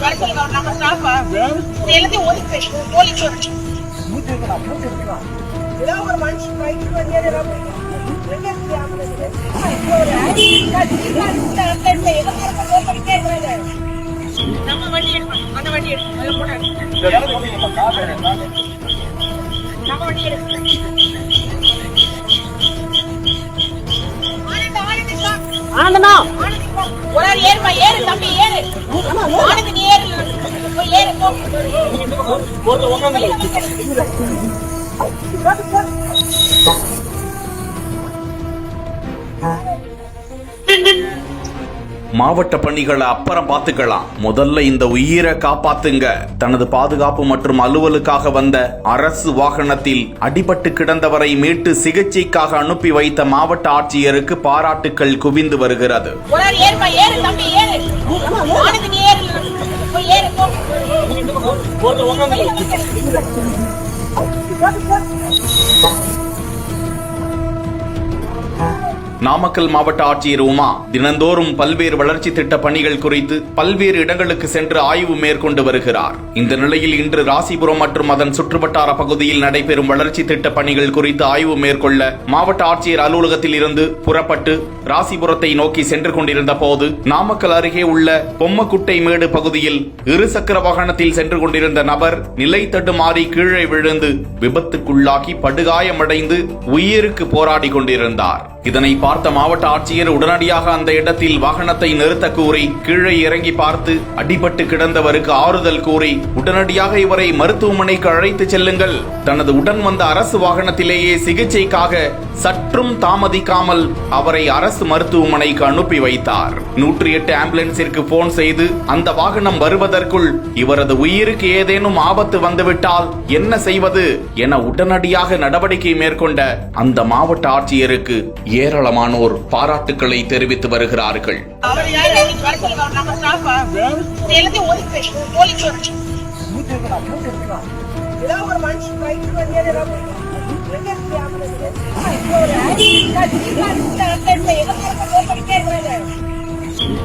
நம்ம ஸ்டாஃபா எல்லாத்தையும் ஒதுக்கு போலீஸ் வச்சு ஏதாவது ஒரு மனுஷன் பைக்கு நம்ம வண்டி எடுக்கணும் அந்த வண்டி எடுக்கணும் நம்ம வண்டி எடுக்கணும் ஆனந்தனா ஒரு ஏறுமா ஏறு தம்பி ஏறு ஆனந்த் நீ ஏறு போய் ஏறு மாவட்ட பணிகளை அப்புறம் பார்த்துக்கலாம், முதல்ல இந்த உயிரை காப்பாத்துங்க. தனது பாதுகாப்பு மற்றும் அலுவலுக்காக வந்த அரசு வாகனத்தில் அடிபட்டு கிடந்தவரை மீட்டு சிகிச்சைக்காக அனுப்பி வைத்த மாவட்ட ஆட்சியருக்கு பாராட்டுக்கள் குவிந்து வருகிறது. நாமக்கல் மாவட்ட ஆட்சியர் உமா தினந்தோறும் பல்வேறு வளர்ச்சி திட்ட பணிகள் குறித்து பல்வேறு இடங்களுக்கு சென்று ஆய்வு மேற்கொண்டு வருகிறார். இந்த நிலையில் இன்று ராசிபுரம் மற்றும் அதன் சுற்றுவட்டார பகுதியில் நடைபெறும் வளர்ச்சி திட்ட பணிகள் குறித்து ஆய்வு மேற்கொள்ள மாவட்ட ஆட்சியர் அலுவலகத்தில் இருந்து புறப்பட்டு ராசிபுரத்தை நோக்கி சென்று கொண்டிருந்த போது நாமக்கல் அருகே உள்ள பொம்மக்குட்டை மேடு பகுதியில் இருசக்கர வாகனத்தில் சென்று கொண்டிருந்த நபர் நிலை தடுமாறி கீழே விழுந்து விபத்துக்குள்ளாகி படுகாயமடைந்து உயிருக்கு போராடி கொண்டிருந்தார். இதனை பார்த்த மாவட்ட ஆட்சியர் உடனடியாக அந்த இடத்தில் வாகனத்தை நிறுத்த கூறி கீழே இறங்கி பார்த்து அடிபட்டு கிடந்தவருக்கு ஆறுதல் கூறி உடனடியாக இவரை மருத்துவமனைக்கு அழைத்து செல்லுங்கள், தனது உடன் வந்த அரசு வாகனத்திலேயே சிகிச்சைக்காக சற்றும் தாமதிக்காமல் அவரை அரசு மருத்துவமனைக்கு அனுப்பி வைத்தார். 108 ஆம்புலன்ஸிற்கு போன் செய்து அந்த வாகனம் வருவதற்குள் இவரது உயிருக்கு ஏதேனும் ஆபத்து வந்துவிட்டால் என்ன செய்வது என உடனடியாக நடவடிக்கை மேற்கொண்ட அந்த மாவட்ட ஆட்சியருக்கு ஏராளமானோர் பாராட்டுக்களை தெரிவித்து வருகிறார்கள்.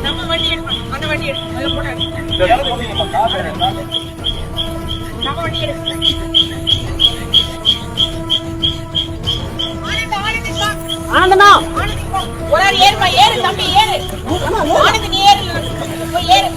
நம்ம வண்டி எடுக்கணும் அந்த வண்டி நம்ம வண்டி எடுக்கணும் ஆனந்தனா ஒரு ஏறுமா ஏறு தம்பி ஏறு ஆனந்த் நீ ஏறு போய் ஏறு